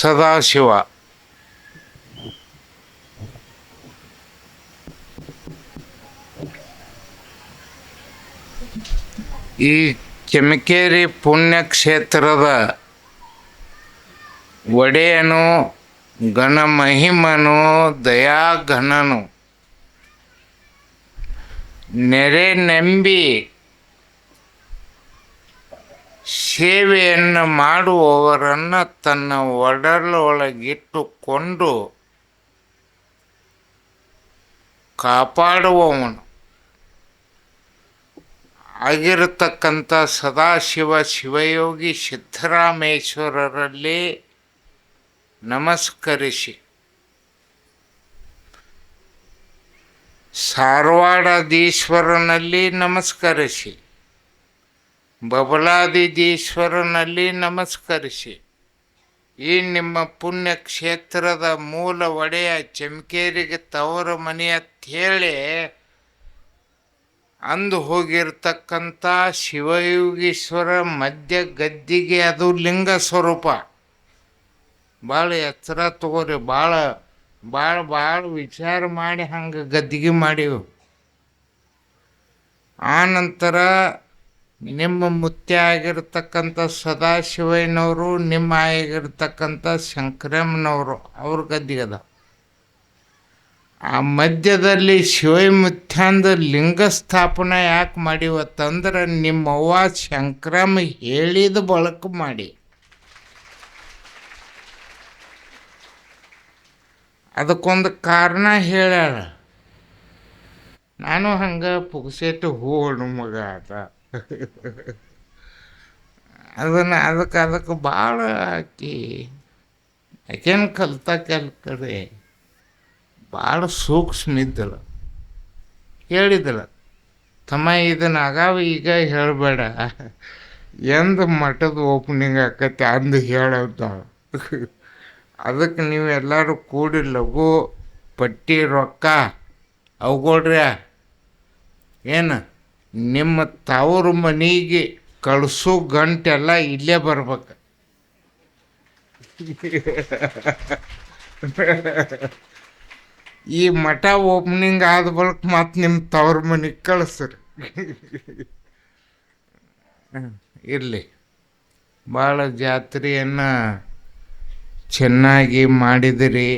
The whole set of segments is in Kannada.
ಸದಾಶಿವ. ಈ ಕೆಮಿಕೇರಿ ಪುಣ್ಯಕ್ಷೇತ್ರದ ಒಡೆಯನು, ಘನಮಹಿಮನು, ದಯಾಘನನು, ನೆರೆ ನಂಬಿ ಸೇವೆಯನ್ನು ಮಾಡುವವರನ್ನು ತನ್ನ ಒಡಲೊಳಗಿಟ್ಟುಕೊಂಡು ಕಾಪಾಡುವವನು ಆಗಿರತಕ್ಕಂಥ ಸದಾಶಿವ ಶಿವಯೋಗಿ ಸಿದ್ದರಾಮೇಶ್ವರರಲ್ಲಿ ನಮಸ್ಕರಿಸಿ, ಸಾರವಾಡದೀಶ್ವರನಲ್ಲಿ ನಮಸ್ಕರಿಸಿ, ಬಬಲಾದಿದೀಶ್ವರನಲ್ಲಿ ನಮಸ್ಕರಿಸಿ, ಈ ನಿಮ್ಮ ಪುಣ್ಯಕ್ಷೇತ್ರದ ಮೂಲ ಒಡೆಯ ಚೆಮ್ಕೇರಿಗೆ ತವರ ಮನೆ ಅಂಥೇಳಿ ಅಂದು ಹೋಗಿರ್ತಕ್ಕಂಥ ಶಿವಯೋಗೀಶ್ವರ ಮಧ್ಯ ಗದ್ದಿಗೆ ಅದು ಲಿಂಗ ಸ್ವರೂಪ. ಭಾಳ ಎಚ್ಚರ ತಗೋರಿ, ಭಾಳ ಭಾಳ ಭಾಳ ವಿಚಾರ ಮಾಡಿ ಹಂಗೆ ಗದ್ದಿಗೆ ಮಾಡೀವಿ. ಆನಂತರ ನಿಮ್ಮ ಮುತ್ಯ ಆಗಿರ್ತಕ್ಕಂಥ ಸದಾಶಿವಯ್ಯನವರು, ನಿಮ್ಮ ಆಗಿರ್ತಕ್ಕಂಥ ಶಂಕರಮ್ಮನವರು ಅವ್ರ ಗದ್ದಿಗದ. ಆ ಮಧ್ಯದಲ್ಲಿ ಶಿವಮುತ್ಯಾಂದ ಲಿಂಗ ಸ್ಥಾಪನೆ ಯಾಕೆ ಮಾಡಿವತ್ತಂದ್ರೆ ನಿಮ್ಮವ್ವ ಶಂಕರಮ್ಮ ಹೇಳಿದ ಬಳಕ ಮಾಡಿ. ಅದಕ್ಕೊಂದು ಕಾರಣ ಹೇಳ್ಯಾಳ. ನಾನು ಹಂಗೆ ಪುಗ್ಸೆಟ್ಟು ಹೂವಣ್ಣು ಮಗ ಆತ ಅದಕ್ಕೆ ಭಾಳ ಆಕೇನು ಕಲ್ರೆ ಭಾಳ ಸೂಕ್ಷ್ಮ ಇದ್ದಳು. ಹೇಳಿದಳು, ತಮ್ಮ ಇದನ್ನು ಆಗಾವ ಈಗ ಹೇಳಬೇಡ, ಎಂದು ಮಠದ ಓಪನಿಂಗ್ ಆಕೈತಿ ಅಂದು ಹೇಳೋದ. ಅದಕ್ಕೆ ನೀವೆಲ್ಲರೂ ಕೂಡಿ ಲಘು ಪಟ್ಟಿ ರೊಕ್ಕ ಅವುಗಳ್ರಿ ಏನು ನಿಮ್ಮ ತವ್ರ ಮನೆಗೆ ಕಳಿಸೋ ಗಂಟೆಲ್ಲ ಇಲ್ಲೇ ಬರ್ಬೇಕು. ಈ ಮಠ ಓಪನಿಂಗ್ ಆದ ಬಳಿಕ ಮತ್ತು ನಿಮ್ಮ ತವ್ರ ಮನೆಗೆ ಕಳಿಸ್ರಿ. ಇರಲಿ, ಭಾಳ ಜಾತ್ರೆಯನ್ನು ಚೆನ್ನಾಗಿ ಮಾಡಿದಿರಿ.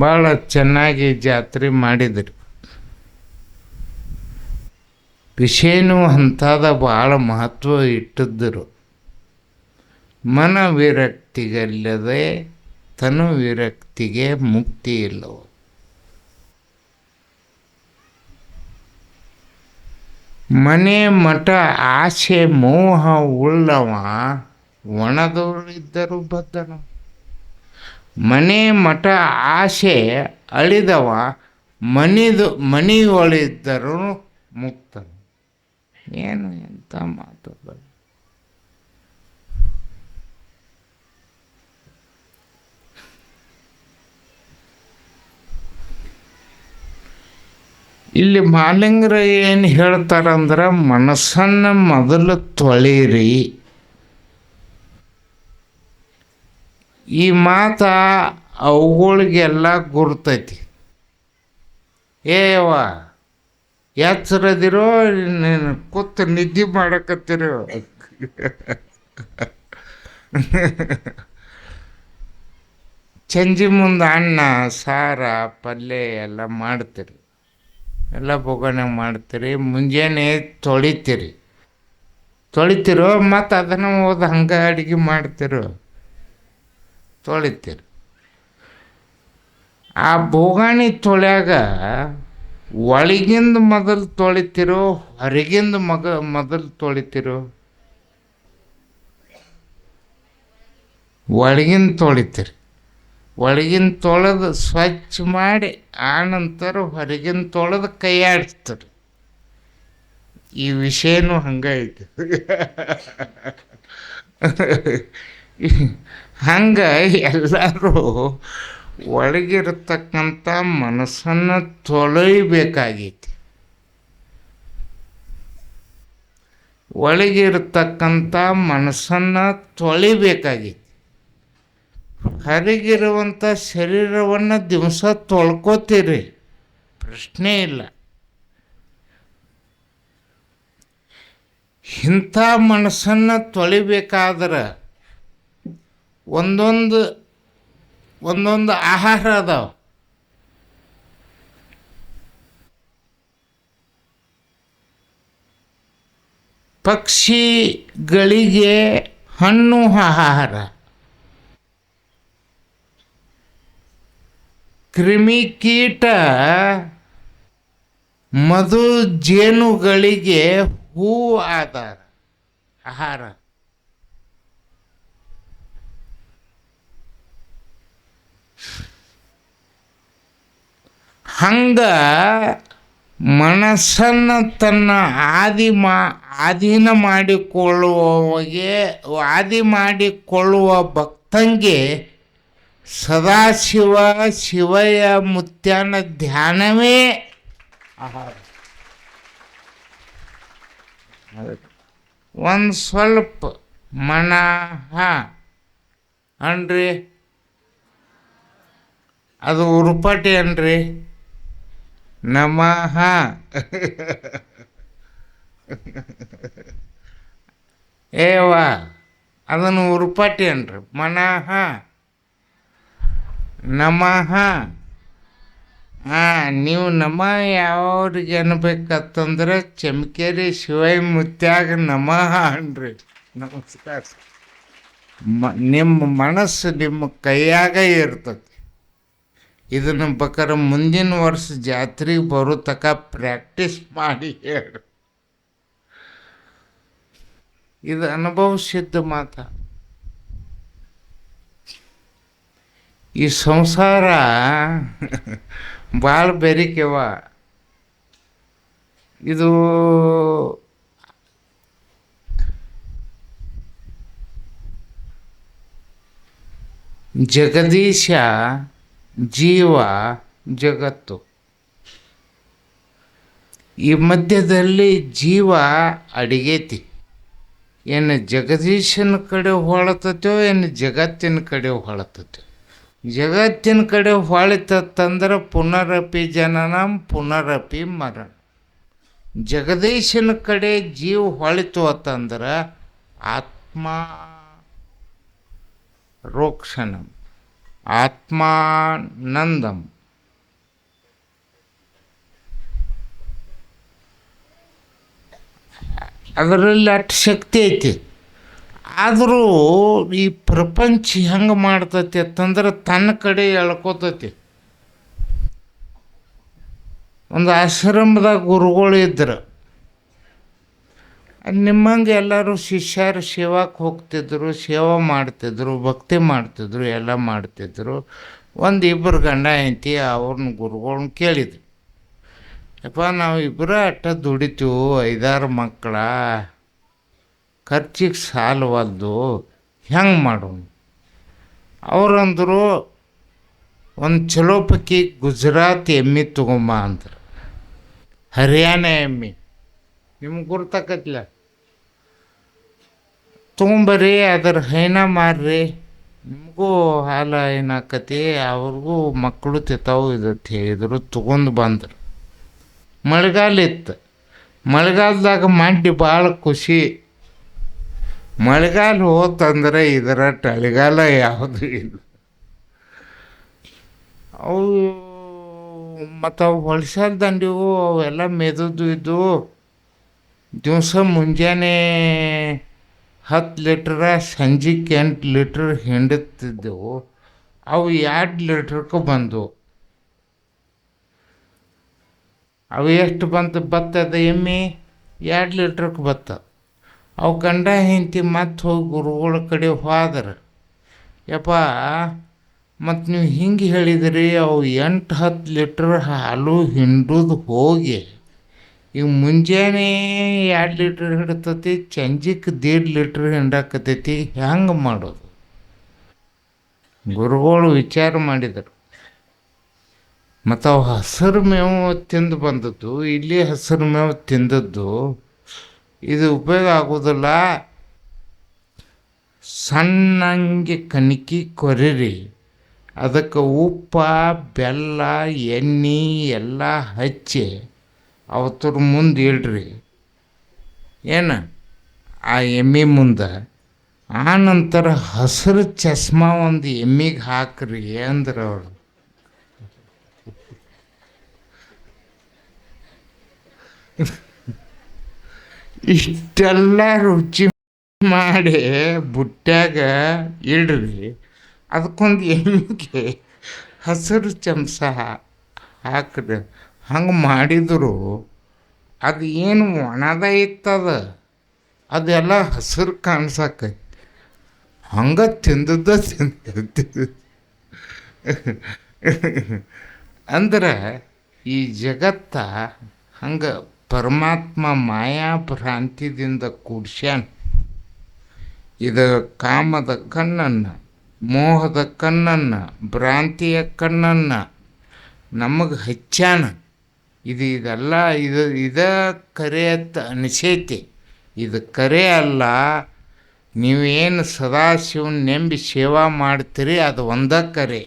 ಭಾಳ ಚೆನ್ನಾಗಿ ಜಾತ್ರೆ ಮಾಡಿದಿರಿ. ವಿಷಯನೂ ಅಂಥದ ಭಾಳ ಮಹತ್ವ ಇಟ್ಟಿದ್ದರು. ಮನ ವಿರಕ್ತಿಗಲ್ಲದೆ ತನು ವಿರಕ್ತಿಗೆ ಮುಕ್ತಿ ಇಲ್ಲವು. ಮನೆ ಮಠ ಆಸೆ ಮೋಹ ಉಳ್ಳವ ಒಣದವಳಿದ್ದರೂ ಬದ್ದನು. ಮನೆ ಮಠ ಆಸೆ ಅಳಿದವ ಮನೆಯೊಳಿದ್ದರೂ ಮುಕ್ತನು. ಏನು ಎಂಥ ಮಾತುಗಳು! ಇಲ್ಲಿ ಮಾಲಿಂಗರ ಏನು ಹೇಳ್ತಾರಂದ್ರೆ, ಮನಸ್ಸನ್ನು ಮೊದಲು ತೊಳೀರಿ. ಈ ಮಾತ ಅವುಗಳಿಗೆಲ್ಲ ಗುರ್ತೈತಿ. ಏವ ಎಚ್ಚರದಿರೋ, ಕೂತು ನಿದ್ದೆ ಮಾಡಕತ್ತಿರೋ. ಸಂಜೆ ಮುಂದೆ ಅನ್ನ ಸಾರ ಪಲ್ಯ ಎಲ್ಲ ಮಾಡ್ತೀರಿ, ಎಲ್ಲ ಬೊಗಣೆ ಮಾಡ್ತೀರಿ. ಮುಂಜಾನೆ ತೊಳಿತಿರೋ ಮತ್ತು ಅದನ್ನು ಹೋದ ಹಂಗೆ ಅಡುಗೆ ಮಾಡ್ತಿರೋ, ತೊಳಿತೀರಿ. ಆ ಬೋಗಾಣಿ ತೊಳ್ಯಾಗ ಒಳಗಿಂದ ಮೊದಲು ತೊಳಿತಿರೋ, ಹೊರಗಿಂದ ಮೊದಲು ತೊಳಿತಿರೋ? ಒಳಗಿಂದ ತೊಳಿತೀರಿ. ಒಳಗಿನ ತೊಳೆದು ಸ್ವಚ್ಛ ಮಾಡಿ ಆನಂತರ ಹೊರಗಿನ ತೊಳೆದು ಕೈ ಆಡಿಸ್ತಾರೆ. ಈ ವಿಷಯನೂ ಹಂಗೈತೆ. ಹಂಗೆ ಎಲ್ಲರೂ ಒಳಗಿರತಕ್ಕಂಥ ಮನಸ್ಸನ್ನು ತೊಳೆಯಬೇಕಾಗೈತಿ. ಒಳಗಿರತಕ್ಕಂಥ ಮನಸ್ಸನ್ನು ತೊಳಿಬೇಕಾಗೈತಿ. ಹೊರಗಿರುವಂಥ ಶರೀರವನ್ನು ದಿವಸ ತೊಳ್ಕೋತೀರಿ, ಪ್ರಶ್ನೆ ಇಲ್ಲ. ಇಂಥ ಮನಸ್ಸನ್ನು ತೊಳಿಬೇಕಾದ್ರೆ ಒಂದೊಂದು ಆಹಾರ ಅದಾವ. ಪಕ್ಷಿಗಳಿಗೆ ಹಣ್ಣು ಆಹಾರ, ಕ್ರಿಮಿಕೀಟ ಮಧು ಜೇನುಗಳಿಗೆ ಹೂವು ಆಹಾರ. ಹಂಗ ಮನಸ್ಸನ್ನು ತನ್ನ ಆಧೀನ ಮಾಡಿಕೊಳ್ಳುವ ಭಕ್ತಂಗೆ ಸದಾಶಿವ ಶಿವಯ ಮುತ್ಯಾನ ಧ್ಯಾನವೇ ಆಹಾರ. ಒಂದು ಸ್ವಲ್ಪ ಮನಃ ಅನ್ರಿ, ಅದು ಉರುಪಾಟಿ ಅನ್ರಿ. ನಮಃ ಏವ ಅದನ್ನು ಉರುಪಾಟಿ ಅನ್ರಿ. ಮನಃ ನಮಃ. ನೀವು ನಮ್ಮ ಯಾವ್ರಿಗೆ ಅನ್ಬೇಕಂತಂದ್ರೆ ಚಮಕೇರಿ ಶಿವೈ ಮುತ್ಯಾಗ ನಮಃ ಅನ್ರಿ. ನಮಸ್ಕಾರ. ನಿಮ್ಮ ಮನಸ್ಸು ನಿಮ್ಮ ಕೈಯಾಗ ಇರ್ತದೆ. ಇದನ್ನು ಬೇಕಾದ್ರೆ ಮುಂದಿನ ವರ್ಷ ಜಾತ್ರೆಗೆ ಬರೋ ತಕ ಪ್ರಾಕ್ಟೀಸ್ ಮಾಡಿ ಹೇಳಿ. ಇದು ಅನುಭವ ಸಿದ್ಧ ಮಾತ. ಈ ಸಂಸಾರ ಭಾಳ ಬೆರಿಕೆವ. ಇದು ಜಗದೀಶ, ಜೀವ, ಜಗತ್ತು. ಈ ಮಧ್ಯದಲ್ಲಿ ಜೀವ ಅಡಿಗೈತಿ. ಏನು ಜಗದೀಶನ ಕಡೆ ಹೊಳತತೋ ಏನು ಜಗತ್ತಿನ ಕಡೆ ಹೊಳತತೋ. ಜಗತ್ತಿನ ಕಡೆ ಹೊಳಿತಂದ್ರೆ ಪುನರಪಿ ಜನನಂ ಪುನರಪಿ ಮರಣ. ಜಗದೀಶನ ಕಡೆ ಜೀವ ಹೊಳಿತು ಅಂತಂದ್ರೆ ಆತ್ಮ ರೋಕ್ಷಣಂ ಆತ್ಮಾನಂದಂ. ಅದರಲ್ಲಿ ಅಷ್ಟು ಶಕ್ತಿ ಐತಿ. ಆದರೂ ಈ ಪ್ರಪಂಚ ಹೆಂಗೆ ಮಾಡ್ತೈತಿ ಅಂತಂದ್ರೆ ತನ್ನ ಕಡೆ ಎಳ್ಕೋತೈತಿ. ಒಂದು ಆಶ್ರಮದಾಗ ಗುರುಗಳು ಇದ್ರು. ನಿಮ್ಮಂಗೆ ಎಲ್ಲರೂ ಶಿಷ್ಯರು ಸೇವಾಕ್ಕೆ ಹೋಗ್ತಿದ್ರು, ಸೇವೆ ಮಾಡ್ತಿದ್ರು, ಭಕ್ತಿ ಮಾಡ್ತಿದ್ರು, ಎಲ್ಲ ಮಾಡ್ತಿದ್ರು. ಒಂದು ಇಬ್ಬರು ಗಂಡ ಹೆಂಡತಿ ಅವ್ರನ್ನ ಗುರುಗಳ್ನ ಕೇಳಿದ್ರು, ಯಪ್ಪ ನಾವು ಇಬ್ಬರು ಅಟ್ಟ ದುಡಿತೀವಿ, 5-6 ಮಕ್ಕಳ, ಖರ್ಚಿಗೆ ಸಾಲವಲ್ದು, ಹೆಂಗೆ ಮಾಡೋಣ? ಅವ್ರಂದರು ಒಂದು ಚಲೋ ಪೈಕಿ ಗುಜರಾತ್ ಎಮ್ಮೆ ತೊಗೊಂಬ ಅಂತಾರೆ. ಹರಿಯಾಣ ಎಮ್ಮೆ ನಿಮ್ಗೆ ಗುರ್ತಾಕತ್ಲ, ತೊಗೊಂಬರ್ರಿ, ಅದರ ಹೈನ ಮಾರ್ರಿ, ನಿಮಗೂ ಹಾಲು ಏನಾಕತಿ, ಅವ್ರಿಗೂ ಮಕ್ಕಳು ತಿಂತಾವು ಇದತ್ತು ಹೇಳಿದರು. ತೊಗೊಂಡು ಬಂದರು. ಮಳೆಗಾಲ ಇತ್ತು. ಮಳೆಗಾಲದಾಗ ಮಂಡಿ ಭಾಳ ಖುಷಿ. ಮಳೆಗಾಲ ಹೋತಂದ್ರೆ ಇದರ ಚಳಿಗಾಲ ಯಾವುದೂ ಇಲ್ಲ. ಅವು ಮತ್ತು ಅವು ಹೊಳ್ಸಾದ ದಂಡಿವು ಅವೆಲ್ಲ ಮೆದುದು ಇದ್ದವು. ದಿವಸ ಮುಂಜಾನೆ 10 ಲೀಟ್ರ, ಸಂಜೆಗೆ 8 ಲೀಟ್ರ್ ಹಿಂಡುತ್ತಿದ್ದೆವು. ಅವು 2 ಲೀಟ್ರಕ್ಕೆ ಬಂದವು. ಅವು ಎಷ್ಟು ಬಂತು ಬತ್ತದ ಎಮ್ಮೆ? 2 ಲೀಟ್ರಕ್ಕೆ ಬತ್ತ. ಅವು ಗಂಡ ಹೆಂಡತಿ ಮತ್ತೆ ಹೋಗಿ ಗುರುಗಳ ಕಡೆ ಹೋದ್ರೆ, ಯಪ್ಪ ಮತ್ತು ನೀವು ಹಿಂಗೆ ಹೇಳಿದ್ರಿ, ಅವು 8-10 ಲೀಟ್ರ್ ಹಾಲು ಹಿಂಡುದು ಹೋಗಿ ಈಗ ಮುಂಜಾನೆ 2 ಲೀಟ್ರ್ ಹಿಡ್ತತಿ, ಸಂಜೆಗೆ 1.5 ಲೀಟ್ರ್ ಹಿಂಡಾಕತೈತಿ, ಹೆಂಗೆ ಮಾಡೋದು? ಗುರುಗಳು ವಿಚಾರ ಮಾಡಿದರು. ಮತ್ತು ಅವು ಹಸಿರು ಮೇವು ತಿಂದು ಬಂದದ್ದು, ಇಲ್ಲಿ ಹಸಿರು ಮೇವು ತಿಂದದ್ದು ಇದು ಉಪಯೋಗ ಆಗೋದಿಲ್ಲ. ಸಣ್ಣಂಗೆ ಕಣಕಿ ಕೊರಿರಿ, ಅದಕ್ಕೆ ಉಪ್ಪು ಬೆಲ್ಲ ಎಣ್ಣೆ ಎಲ್ಲ ಹಚ್ಚಿ ಅವತ್ತರ ಮುಂದೆ ಇಡ್ರಿ, ಏನು ಆ ಎಮ್ಮೆ ಮುಂದೆ. ಆ ನಂತರ ಹಸಿರು ಚಸ್ಮಾ ಒಂದು ಎಮ್ಮಿಗೆ ಹಾಕ್ರಿ ಅಂದ್ರೆ ಅವಳು ಇಷ್ಟೆಲ್ಲ ರುಚಿ ಮಾಡಿ ಬುಟ್ಟ್ಯಾಗ ಇಡ್ರಿ. ಅದಕ್ಕೊಂದು ಎಮ್ಮಿಗೆ ಹಸಿರು ಚಮಚ ಹಾಕ್ರಿ. ಹಂಗೆ ಮಾಡಿದ್ರು ಅದು ಏನು ಒಣದ ಇತ್ತದ, ಅದೆಲ್ಲ ಹಸಿರು ಕಾಣ್ಸಕ್ಕೈತಿ. ಹಂಗೆ ತಿಂದದ್ದ ಅಂದ್ರೆ ಈ ಜಗತ್ತ ಹಂಗೆ ಪರಮಾತ್ಮ ಮಾಯಾ ಭ್ರಾಂತಿದಿಂದ ಕೂಡ್ಸ್ಯಾನ. ಇದು ಕಾಮದ ಕಣ್ಣನ್ನು, ಮೋಹದ ಕಣ್ಣನ್ನು, ಭ್ರಾಂತಿಯ ಕಣ್ಣನ್ನು ನಮಗೆ ಹಚ್ಚಾನ. ಇದೆಲ್ಲ ಇದ ಕರೆ ಅಂತ ಅನಿಸೈತಿ. ಇದು ಕರೆ ಅಲ್ಲ. ನೀವೇನು ಸದಾಶಿವನ ನೆಂಬಿ ಸೇವಾ ಮಾಡ್ತೀರಿ ಅದು ಒಂದೇ ಕರೆ.